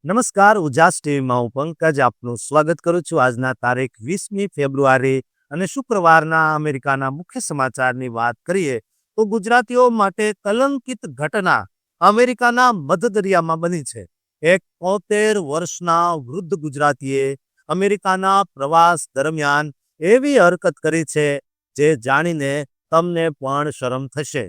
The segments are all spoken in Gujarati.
નમસ્કાર, ઉજાસ ટીવીમાં હું પંકજ આપનું સ્વાગત કરું છું. આજના તારીખ 20મી ફેબ્રુઆરી અને શુક્રવારના અમેરિકાના મુખ્ય સમાચારની વાત કરીએ તો ગુજરાતીઓ માટે કલંકિત ઘટના અમેરિકાના મધદરિયામાં બની છે. એક 73 વર્ષના વૃદ્ધ ગુજરાતીએ અમેરિકાના પ્રવાસ દરમિયાન એવી હરકત કરી છે જે જાણીને તમને પણ શરમ થશે.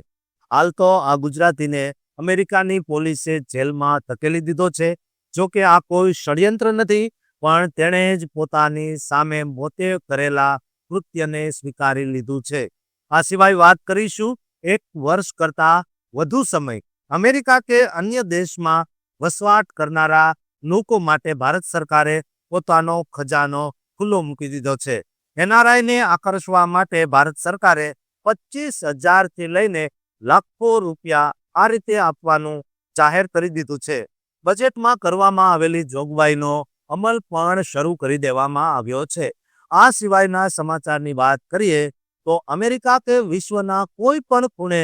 હાલ તો આ ગુજરાતીને અમેરિકાની પોલીસે જેલમાં ધકેલી દીધો છે. જો કે આ કોઈ ષડયંત્ર નથી, પણ તેણે જ પોતાની સામે મોતે કરેલા કૃત્યને સ્વીકારી લીધું છે. આ સિવાય વાત કરીશું 1 વર્ષ કરતાં વધુ સમય અમેરિકા કે અન્ય દેશમાં વસવાટ કરનારા લોકો માટે ભારત સરકારે પોતાનો ખજાનો ખુલ્લો મૂકી દીધો છે. એનઆરઆઈને આકર્ષવા માટે ભારત સરકારે 25,000થી લઈને લાખો રૂપિયા આ રીતે આપવાનું જાહેર કરી દીધું છે. બજેટમાં કરવામાં આવેલી જોગવાઈનો અમલ પણ શરૂ કરી દેવામાં આવ્યો છે. આ સિવાયના સમાચારની વાત કરીએ તો અમેરિકા કે વિશ્વના કોઈ પણ ખૂણે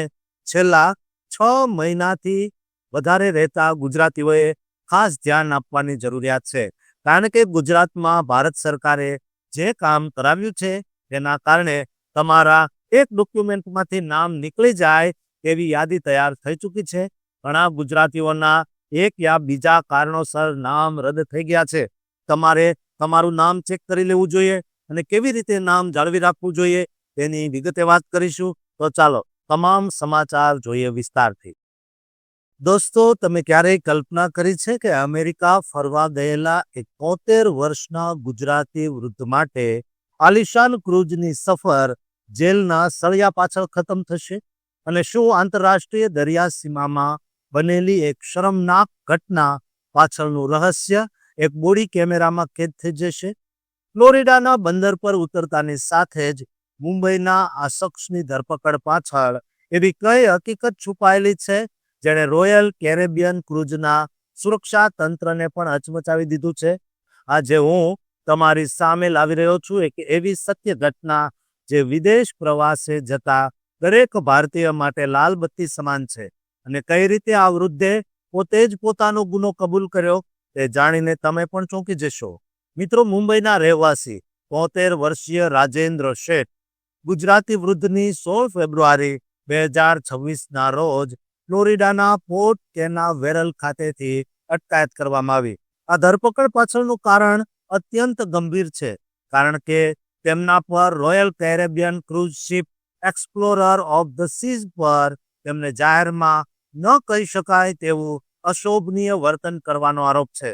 છેલ્લા 6 મહિનાથી વધારે રહેતા ગુજરાતીઓએ ખાસ ધ્યાન આપવાની જરૂરિયાત છે. કારણ કે ગુજરાતમાં ભારત સરકારે જે કામ કરાવ્યું છે તેના કારણે તમારા એક ડોક્યુમેન્ટમાંથી નામ નીકળી જાય તેવી યાદી તૈયાર થઈ ચૂકી છે. ઘણા ગુજરાતીઓના એક યા બીજા કારણોસર નામ રદ થઈ ગયા છે. તમારે તમારું નામ ચેક કરી લેવું જોઈએ અને કેવી રીતે નામ જાળવી રાખવું જોઈએ તેની વિગતે વાત કરીશું. તો ચાલો તમામ સમાચાર જોઈએ વિસ્તારથી. દોસ્તો, તમે ક્યારેય કલ્પના કરી છે કે અમેરિકા ફરવા ગયેલા 73 વર્ષના ગુજરાતી વૃદ્ધ માટે આલિશાન ક્રૂઝની સફર જેલના સળિયા પાછળ ખતમ થશે? અને શું આંતરરાષ્ટ્રીય દરિયા સીમામાં બનેલી એક શરમનાક ઘટના પાછળનું રહસ્ય એક બોડી કેમેરામાં કેદ થઈ જશે? ફ્લોરિડાના બંદર પર ઉતરતાની સાથે જ મુંબઈના આ શખ્સની ધરપકડ પાછળ એવી કઈ હકીકત છુપાયેલી છે જેણે રોયલ કેરેબિયન ક્રૂઝના સુરક્ષા તંત્રને પણ હચમચાવી દીધું છે? આજે હું તમારી સામે લાવી રહ્યો છું એક એવી સત્ય ઘટના જે વિદેશ પ્રવાસે જતા દરેક ભારતીય માટે લાલ બત્તી સમાન છે. અને કઈ રીતે આ વૃદ્ધે પોતે જ પોતાનો ગુનો કબૂલ કર્યો તે જાણીને તમે પણ ચોંકી જશો. મિત્રો, મુંબઈના રહેવાસી 73 વર્ષીય રાજેન્દ્ર શેઠ ગુજરાતી વૃદ્ધની 16 ફેબ્રુઆરી 2026ના રોજ ફ્લોરિડાના પોર્ટ કેનાવેરલ ખાતેથી અટકાયત કરવામાં આવી. આ ધરપકડ પાછળનું કારણ અત્યંત ગંભીર છે, કારણ કે તેમના પર royal Caribbean cruise ship Explorer of the Seas પર તેમને જાહેરમાં ન કહી શકાય તેવું અશોભનીય વર્તન કરવાનો આરોપ છે.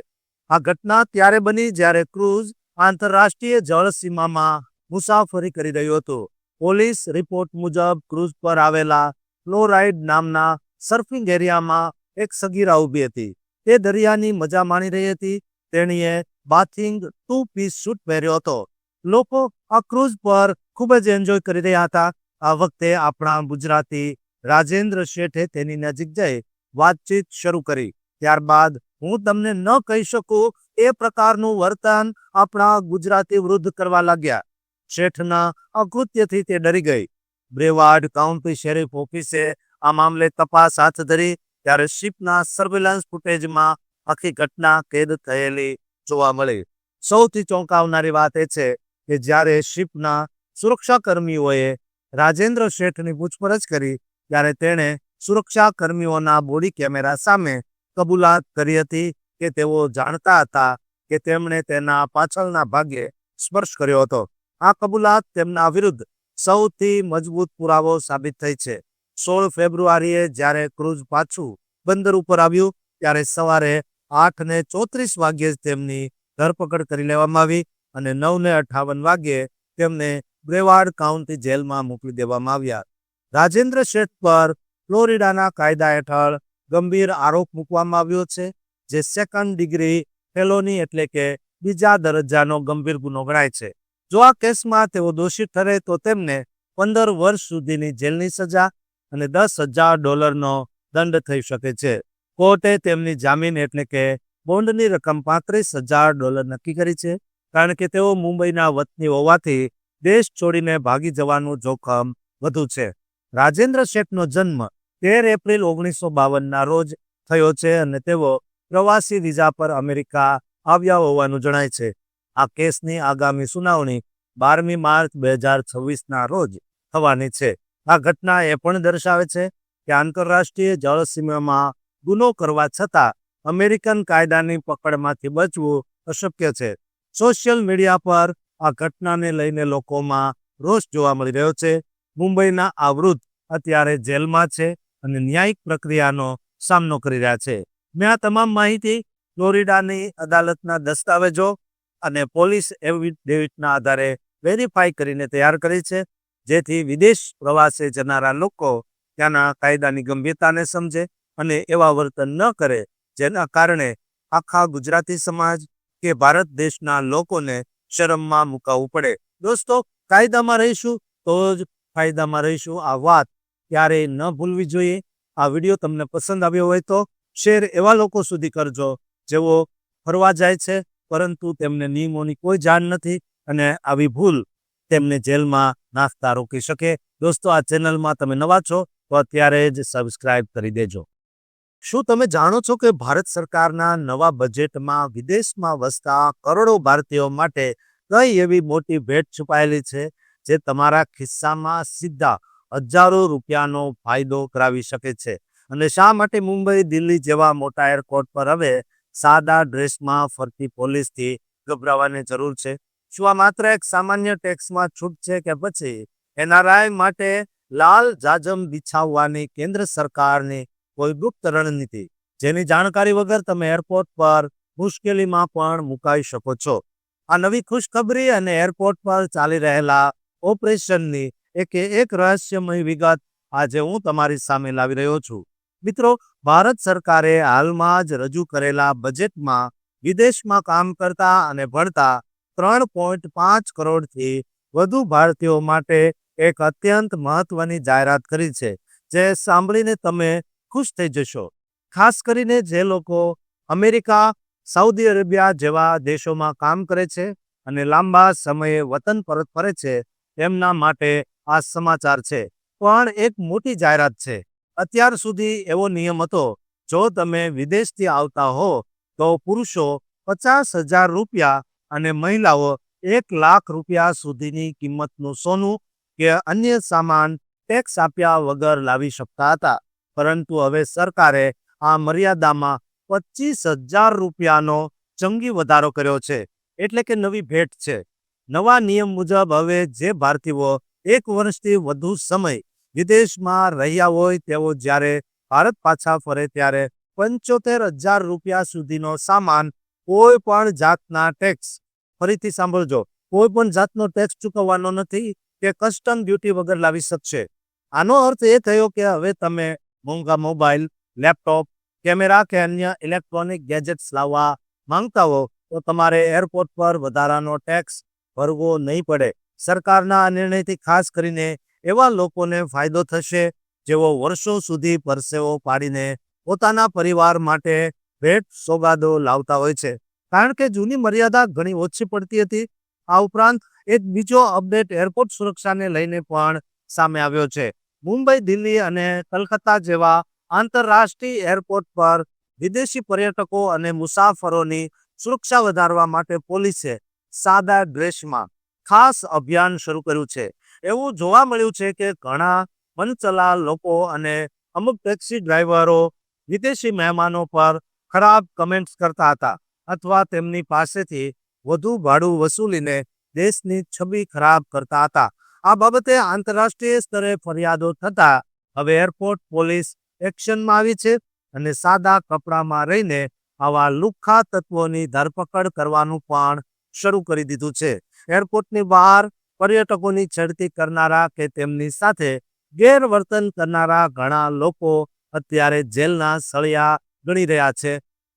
આ ઘટના ત્યારે બની જ્યારે ક્રૂઝ આંતરરાષ્ટ્રીય જળસીમામાં મુસાફરી કરી રહ્યું હતું. પોલીસ રિપોર્ટ મુજબ ક્રૂઝ પર આવેલા ફ્લોરાઇડ નામના સર્ફિંગ એરિયામાં એક સગીરા ઊભી હતી. તે દરિયાની મજા માણી રહી હતી. તેણીએ બાથિંગ 2 પીસ સૂટ પહેર્યો હતો. લોકો આ ક્રૂઝ પર ખૂબ જ એન્જોય કરી રહ્યા હતા. આ વખતે આપણા ગુજરાતી રાજેન્દ્ર શેઠે તેની નજીક જઈ વાતચીત શરૂ કરી. ત્યારબાદ હું તમને ન કહી શકું એ પ્રકારનું વર્તન આપણા ગુજરાતી વૃદ્ધ કરવા લાગ્યા. શેઠના અકૃત્યથી તે ડરી ગઈ. બ્રેવાર્ડ કાઉન્ટી શેરીફ ઓફિસે આ મામલે તપાસ હાથ ધરી ત્યારે શિપના સર્વેલન્સ ફૂટેજમાં આખી ઘટના કેદ થયેલી જોવા મળી. સૌથી ચોંકાવનારી વાત એ છે કે જ્યારે શિપના સુરક્ષાકર્મીઓએ રાજેન્દ્ર શેઠની પૂછપરછ કરી ત્યારે તેણે સુરક્ષા કર્મીઓના બોડી કેમેરા સામે કબૂલાત કરી હતી કે તેઓ જાણતા હતા કે તેમણે તેના પાછળના ભાગે સ્પર્શ કર્યો હતો. આ કબૂલાત તેમના વિરુદ્ધ સૌથી મજબૂત પુરાવો સાબિત થઈ છે. 16 ફેબ્રુઆરીએ જ્યારે ક્રૂઝ પાછું બંદર ઉપર આવ્યું ત્યારે સવારે 8:34 વાગ્યે તેમની ધરપકડ કરી લેવામાં આવી અને 9:58 વાગ્યે તેમને બ્રેવાર્ડ કાઉન્ટી જેલમાં મોકલી દેવામાં આવ્યા. રાજેન્દ્ર શેઠ પર ફ્લોરિડાના કાયદા હેઠળ ગંભીર આરોપ મૂકવામાં આવ્યો છે, જે સેકન્ડ ડિગ્રી ફેલોની એટલે કે બીજા દરજ્જાનો ગંભીર ગુનો ગણાય છે. જો આ કેસમાં તેઓ દોષિત ઠરે તો તેમને 15 વર્ષ સુધીની જેલની સજા અને $10,000નો દંડ થઈ શકે છે. કોર્ટે તેમની જામીન એટલે કે બોન્ડની રકમ $35,000 નક્કી કરી છે, કારણ કે તેઓ મુંબઈના વતની હોવાથી દેશ છોડીને ભાગી જવાનું જોખમ વધુ છે. રાજેન્દ્ર શેઠનો જન્મ 13 એપ્રિલ 1952ના રોજ થયો છે અને તેઓ પ્રવાસી વિઝા પર અમેરિકા આવ્યા હોવાનું જણાય છે. આ કેસની આગામી સુનાવણી 12મી માર્ચ 2026ના રોજ થવાની છે. આ ઘટના એ પણ દર્શાવે છે કે આંતરરાષ્ટ્રીય જળસીમામાં ગુનો કરવા છતાં અમેરિકન કાયદાની પકડમાંથી બચવું અશક્ય છે. સોશિયલ મીડિયા પર આ ઘટનાને લઈને લોકોમાં રોષ જોવા મળી રહ્યો છે. મુંબઈના આ વૃદ્ધ અત્યારે જેલમાં છે અને ન્યાયિક પ્રક્રિયાનો સામનો કરી રહ્યા છે. મેં આ તમામ માહિતી ફ્લોરિડાની અદાલતના દસ્તાવેજો અને પોલીસ એફિડેવિટના આધારે વેરીફાઈ કરીને તૈયાર કરી છે, જેથી વિદેશ પ્રવાસે જનારા લોકો ત્યાંના કાયદાની ગંભીરતાને સમજે અને એવા વર્તન ન કરે જેના કારણે આખા ગુજરાતી સમાજ કે ભારત દેશના લોકોને શરમમાં મુકાવવું પડે. દોસ્તો, કાયદામાં રહીશું તો જ ફાયદામાં રહીશું. આ વાત ક્યારેય ન ભૂલવી જોઈએ. આ વિડીયો તમને પસંદ આવ્યો હોય તો શેર એવા લોકો સુધી કરજો જેઓ ફરવા જાય છે પરંતુ તેમને નિયમોની કોઈ જાણ નથી અને આવી ભૂલ તેમને જેલમાં નાખતા રોકી શકે. દોસ્તો, આ ચેનલમાં તમે નવા છો તો અત્યારે જ સબસ્ક્રાઇબ કરી દેજો. શું તમે જાણો છો કે ભારત સરકારના નવા બજેટમાં વિદેશમાં વસતા કરોડો ભારતીયો માટે કઈ એવી મોટી ભેટ છુપાયેલી છે જે તમારા ખિસ્સામાં સીધા હજારો રૂપિયાનો ફાયદો કરાવી શકે છે? અને શા માટે મુંબઈ, દિલ્હી જેવા મોટા એરપોર્ટ પર હવે સાદા ડ્રેસમાં ફરતી પોલીસથી ગભરાવાની જરૂર છે? શું આ માત્ર એક સામાન્ય ટેક્સમાં છૂટ છે કે પછી એનઆરઆઈ માટે લાલ જાજમ બિછાવવાની કેન્દ્ર સરકારની કોઈ ગુપ્ત રણનીતિ, જેની જાણકારી વગર તમે એરપોર્ટ પર મુશ્કેલીમાં પણ મુકાઈ શકો છો? આ નવી ખુશખબરી અને એરપોર્ટ પર ચાલી રહેલા ઓપરેશનની એક રહસ્યમય વિગત આજે હું તમારી સામે લાવી રહ્યો છું. મિત્રો, ભારત સરકારે હાલમાં જ રજૂ કરેલા બજેટમાં વિદેશમાં કામ કરતા અને ભણતા 3.5 કરોડથી વધુ ભારતીયો માટે એક અત્યંત મહત્વની જાહેરાત કરી છે, જે સાંભળીને તમે ખુશ થઈ જશો. ખાસ કરીને જે લોકો અમેરિકા, સાઉદી અરેબિયા જેવા દેશોમાં કામ કરે છે અને લાંબા સમયે વતન પરત ફરે છે, તેમના માટે આ સમાચાર છે. પણ એક મોટી જાહેરાત છે. અત્યાર સુધી એવો નિયમ હતો, જો તમે વિદેશથી આવતા હો તો પુરુષો 50,000 રૂપિયા અને મહિલાઓ 1 લાખ રૂપિયા સુધીની કિંમતનું સોનું કે અન્ય સામાન ટેક્સ આપ્યા વગર લાવી શકતા હતા. પરંતુ હવે સરકારે આ મર્યાદામાં 25,000 રૂપિયાનો જંગી વધારો કર્યો છે. એટલે કે નવી ભેટ છે. નવા નિયમ મુજબ હવે જે ભારતીયો 1 વર્ષથી વધુ સમય વિદેશમાં રહ્યા હોય તેઓ જ્યારે ભારત પાછા ફરે ત્યારે 75,000 રૂપિયા સુધીનો સામાન કોઈ પણ જાતના ટેક્સ, ફરીથી સાંભળજો, કોઈ પણ જાતનો ટેક્સ ચૂકવવાનો નથી કે કસ્ટમ ડ્યુટી વગર લાવી શકશે. આનો અર્થ એ થયો કે હવે તમે મોંઘા મોબાઈલ, લેપટોપ, કેમેરા કે અન્ય ઇલેક્ટ્રોનિક ગેજેટ્સ લાવવા માંગતા હો તો તમારે એરપોર્ટ પર વધારાનો ટેક્સ ભરવો નહીં પડે. સરકારના આ નિર્ણયથી ખાસ કરીને એવા લોકોને ફાયદો થશે જેઓ વર્ષો સુધી પરસેવો પાડીને પોતાના પરિવાર માટે ભેટ સોગાદો લાવતા હોય છે, કારણ કે જૂની મર્યાદા ઘણી ઓછી પડતી હતી. આ ઉપરાંત એક બીજો અપડેટ એરપોર્ટ સુરક્ષાને લઈને પણ સામે આવ્યો છે. મુંબઈ, દિલ્હી અને કલકત્તા જેવા આંતરરાષ્ટ્રીય એરપોર્ટ પર વિદેશી પર્યટકો અને મુસાફરોની સુરક્ષા વધારવા માટે પોલીસે સાદા ડ્રેસમાં ખાસ અભિયાન શરૂ કર્યું છે. એવું જોવા મળ્યું છે કે ઘણા મનચલા લોકો અને અમુક ટેક્સી ડ્રાઈવરો વિદેશી મહેમાનો પર ખરાબ કમેન્ટ્સ કરતા હતા અથવા તેમની પાસેથી વધુ ભાડું વસૂલીને દેશની છબી ખરાબ કરતા હતા. આ બાબતે આંતરરાષ્ટ્રીય સ્તરે ફરિયાદો થતા હવે એરપોર્ટ પોલીસ એક્શનમાં આવી છે અને સાદા કપડામાં રહીને આવા લુખ્ખા તત્વોની ધરપકડ કરવાનું પણ શરૂ કરી દીધું છે. એરપોર્ટની બહાર પર્યટકોની છેડતી કરનારા કે તેમની સાથે ગેરવર્તન કરનારા ઘણા લોકો અત્યારે જેલના સળિયા ગણી રહ્યા છે.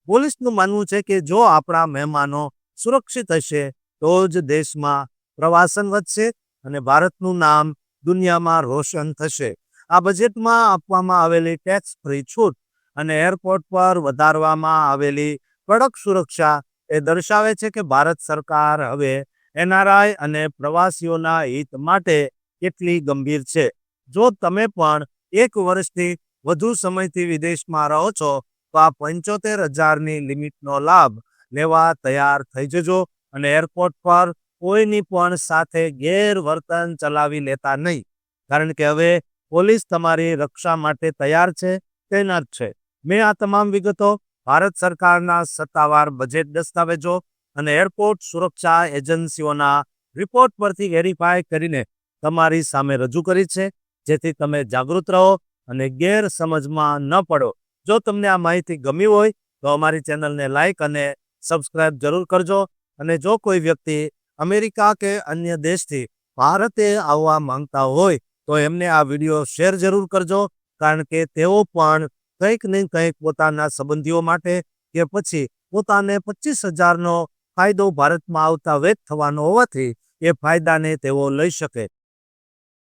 પોલીસનું માનવું છે કે જો આપણા મહેમાનો સુરક્ષિત હશે તો જ દેશમાં પ્રવાસન વધશે અને ભારતનું નામ દુનિયામાં રોશન થશે. આ બજેટમાં આપવામાં આવેલી ટેક્સ ફ્રી છૂટ અને એરપોર્ટ પર વધારવામાં આવેલી કડક સુરક્ષા એ દર્શાવે છે કે ભારત સરકાર હવે એનઆરઆઈ અને પ્રવાસીઓના હિત માટે કેટલી ગંભીર છે. જો તમે પણ 1 વર્ષથી વધુ સમયથી વિદેશમાં રહો છો અથવા 75,000ની લિમિટનો લાભ લેવા તૈયાર થઈ જજો અને એરપોર્ટ પર કોઈની પણ સાથે ગેરવર્તન ચલાવી લેતા નહીં, કારણ કે હવે પોલીસ તમારી રક્ષા માટે તૈયાર છે, તૈનાત છે. મેં આ તમામ વિગતો ભારત સરકારના સત્તાવાર બજેટ દસ્તાવેજો અને એરપોર્ટ સુરક્ષા એજન્સીઓના રિપોર્ટ પરથી વેરીફાઈ કરીને તમારી સામે રજૂ કરી છે, જેથી તમે જાગૃત રહો અને ગેરસમજમાં ન પડો. જો તમને આ માહિતી ગમી હોય તો અમારી ચેનલને લાઈક અને સબસ્ક્રાઇબ જરૂર કરજો. અને જો કોઈ વ્યક્તિ અમેરિકા કે અન્ય દેશથી ભારતે આવવા માંગતા હોય તો એમને આ વિડીયો શેર જરૂર કરજો, કારણ કે તેઓ પણ કંઈક ને કંઈક પોતાના સંબંધીઓ માટે કે પછી પોતાને 25,000નો ફાયદો ભારતમાં આવતા વેત થવાનો હોવાથી એ ફાયદાને તેઓ લઈ શકે.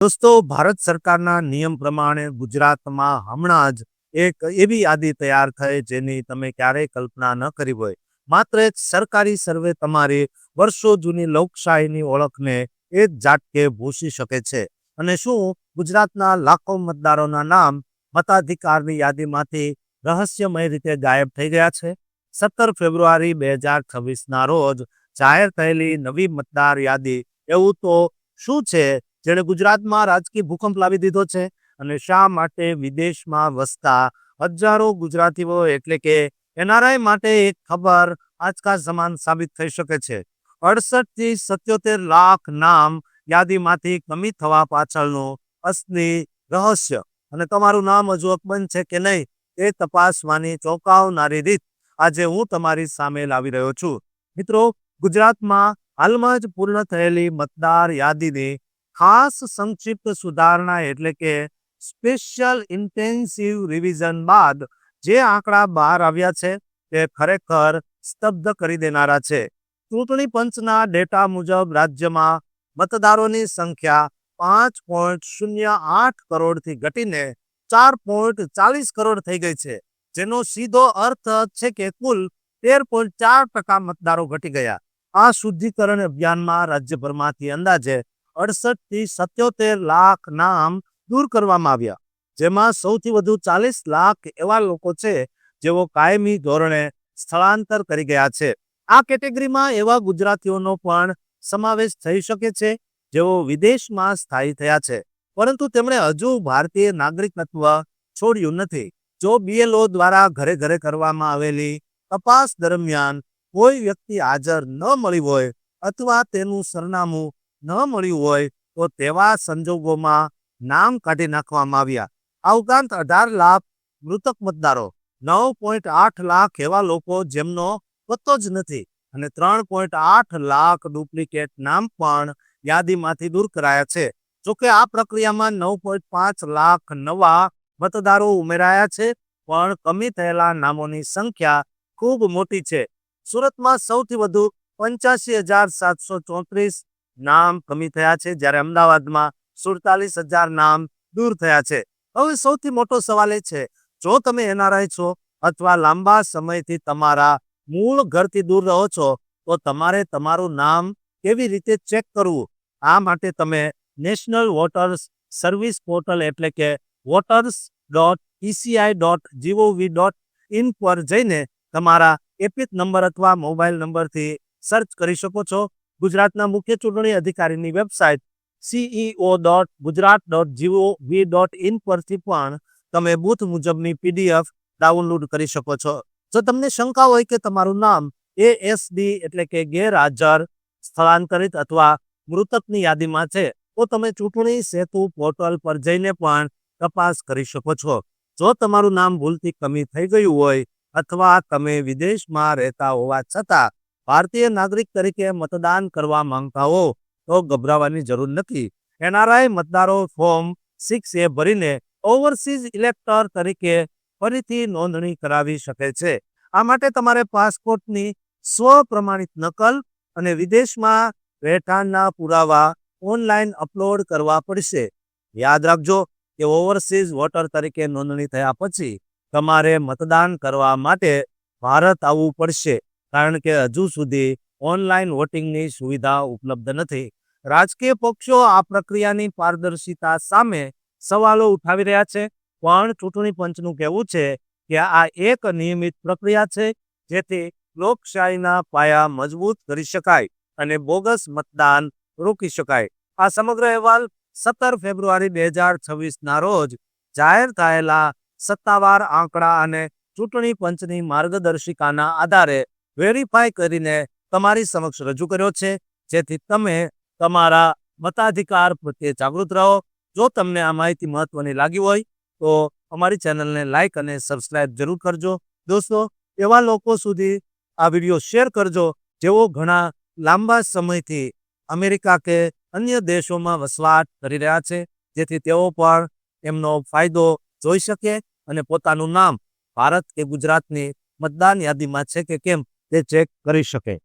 દોસ્તો, ભારત સરકારના નિયમ પ્રમાણે ગુજરાતમાં હમણાં જ એક એવી યાદી તૈયાર થઈ જેની તમે ક્યારેય કલ્પના ન કરી હોય. માત્ર એક સરકારી સર્વે તમારી વર્ષો જૂની લોકશાહીની ઓળખને એક ઝાટકે ભૂંસી શકે છે. અને શું ગુજરાતના લાખો મતદારોના નામ મતાધિકારની યાદીમાંથી રહસ્યમય રીતે ગાયબ થઈ ગયા છે? 17 ફેબ્રુઆરી 2026ના રોજ જાહેર થયેલી નવી મતદાર યાદી એવું તો શું છે જેણે ગુજરાતમાં રાજકીય ભૂકંપ લાવી દીધો છે? અને શા માટે વિદેશમાં વસતા હજારો ગુજરાતીઓ એટલે કે એનઆરઆઈ માટે એક ખબર આજકા સમાન સાબિત થઈ શકે છે. 68 થી 77 લાખ નામ યાદીમાંથી કમી થવા પાછળનું અસલી રહસ્ય અને તમારું નામ હજુ અકબંધ છે કે નહીં તે તપાસવાની ચોંકાવનારી રીત આજે હું તમારી સામે લાવી રહ્યો છું. મિત્રો, ગુજરાતમાં હાલમાં જ પૂર્ણ થયેલી મતદાર યાદીની ખાસ સંક્ષિપ્ત સુધારણા એટલે કે સ્પેશિયલ ઇન્ટેન્સિવ રિવિઝન બાદ જે આંકડા બહાર આવ્યા છે તે ખરેખર સ્તબ્ધ કરી દેનારા છે. ચૂંટણી પંચના ડેટા મુજબ રાજ્યમાં મતદારોની સંખ્યા 5.08 કરોડથી ઘટીને 4.40 કરોડ થઈ ગઈ છે, જેનો સીધો અર્થ છે કે કુલ 13.4% મતદારો ઘટી ગયા. આ શુદ્ધિકરણ અભિયાનમાં રાજ્યભરમાંથી અંદાજે 68 થી 77 લાખ નામ દૂર કરવામાં આવ્યા, જેમાં સૌથી વધુ 40 લાખ એવા લોકો છે જેઓ કાયમી ધોરણે સ્થળાંતર કરી ગયા છે. આ કેટેગરીમાં એવા ગુજરાતીઓનો પણ સમાવેશ થઈ શકે છે જેઓ વિદેશમાં સ્થાયી થયા છે, પરંતુ તેમણે હજુ ભારતીય નાગરિકત્વ છોડ્યું નથી. જો BLO દ્વારા ઘરે ઘરે કરવામાં આવેલી તપાસ દરમિયાન કોઈ વ્યક્તિ હાજર ન મળી હોય અથવા તેનું સરનામું ન મળ્યું હોય તો તેવા સંજોગોમાં નામ કાઢી નાખવામાં આવ્યા. આ ઉપરાંત 18 લાખ મૃતક મતદારો, 9.8 લાખ એવા લોકો જેમનો પત્તો જ નથી અને 3.8 લાખ ડુપ્લિકેટ નામ પણ યાદીમાંથી દૂર કરાયા છે. જોકે આ પ્રક્રિયામાં 9.5 લાખ નવા મતદારો ઉમેરાયા છે, પણ કમી થયેલા નામોની સંખ્યા ખૂબ મોટી છે. સુરતમાં સૌથી વધુ 85,734 નામ કમી થયા છે, જ્યારે અમદાવાદમાં 47,000 નામ દૂર થયા છે. હવે સૌથી મોટો સવાલ એ છે, જો તમે એનઆરઆઈ છો અથવા લાંબા સમયથી તમારા મૂળ ઘરથી દૂર રહો છો તો તમારે તમારું નામ કેવી રીતે ચેક કરવું? આ માટે તમે નેશનલ વોટર્સ સર્વિસ પોર્ટલ એટલે કે voters.eci.gov.in પર જઈને તમારા એપિક નંબર અથવા મોબાઈલ નંબરથી સર્ચ કરી શકો છો. ગુજરાતના મુખ્ય ચૂંટણી અધિકારીની વેબસાઇટ ceo.gujarat.gov.in પરથી પણ તમે બૂથ મુજબની PDF ડાઉનલોડ કરી શકો છો. જો તમને શંકા હોય કે તમારું નામ ASD એટલે કે ગેરહાજર, સ્થળાંતરિત અથવા મૃતકની યાદીમાં છે તો તમે ચૂંટણી સેતુ પોર્ટલ પર જઈને પણ તપાસ કરી શકો છો. જો તમારું નામ ભૂલથી કમી થઈ ગયું હોય અથવા તમે વિદેશમાં રહેતા હોવા છતાં ભારતીય નાગરિક તરીકે મતદાન કરવા માંગતા હો તો ગભરાવાની જરૂર નથી. એનઆરઆઈ મતદારો ફોર્મ 6A ભરીને ઓવરસીઝ ઇલેક્ટર તરીકે ફરીથી નોંધણી કરાવી શકે છે. આ માટે તમારે પાસપોર્ટની સ્વપ્રમાણિત નકલ અને વિદેશમાં રહેઠાણના પુરાવા ઓનલાઈન અપલોડ કરવા પડશે. યાદ રાખજો કે ઓવરસીઝ વોટર તરીકે નોંધણી થયા પછી તમારે મતદાન કરવા માટે ભારત આવવું પડશે, કારણ કે હજુ સુધી ઓનલાઈન વોટિંગની સુવિધા ઉપલબ્ધ નથી. રાજકીય પક્ષો આ પ્રક્રિયાની પારદર્શિતા સામે સવાલો ઉઠાવી રહ્યા છે, પણ ચૂંટણી પંચનું કહેવું છે કે આ એક નિયમિત પ્રક્રિયા છે, જેથી લોકશાહીના પાયા મજબૂત કરી શકાય અને બોગસ મતદાન રોકી શકાય. આ સમગ્ર અહેવાલ 17 ફેબ્રુઆરી 2026ના રોજ જાહેર થયેલા સત્તાવાર આંકડા અને ચૂંટણી પંચની માર્ગદર્શિકાના આધારે વેરીફાઈ કરીને તમારી સમક્ષ રજૂ કર્યો છે, જેથી તમે તમારા મતાધિકાર પ્રત્યે જાગૃત રહો. જો તમને આ માહિતી મહત્વની લાગી હોય તો અમારી ચેનલને લાઇક અને સબસ્ક્રાઇબ જરૂર કરજો. દોસ્તો, એવા લોકો સુધી આ વિડીયો શેર કરજો જેઓ ઘણા લાંબા સમયથી અમેરિકા કે અન્ય દેશોમાં વસવાટ કરી રહ્યા છે, જેથી તેઓ પણ એમનો ફાયદો જોઈ શકે અને પોતાનું નામ ભારત કે ગુજરાતની મતદાન યાદીમાં છે કે કેમ તે ચેક કરી શકે.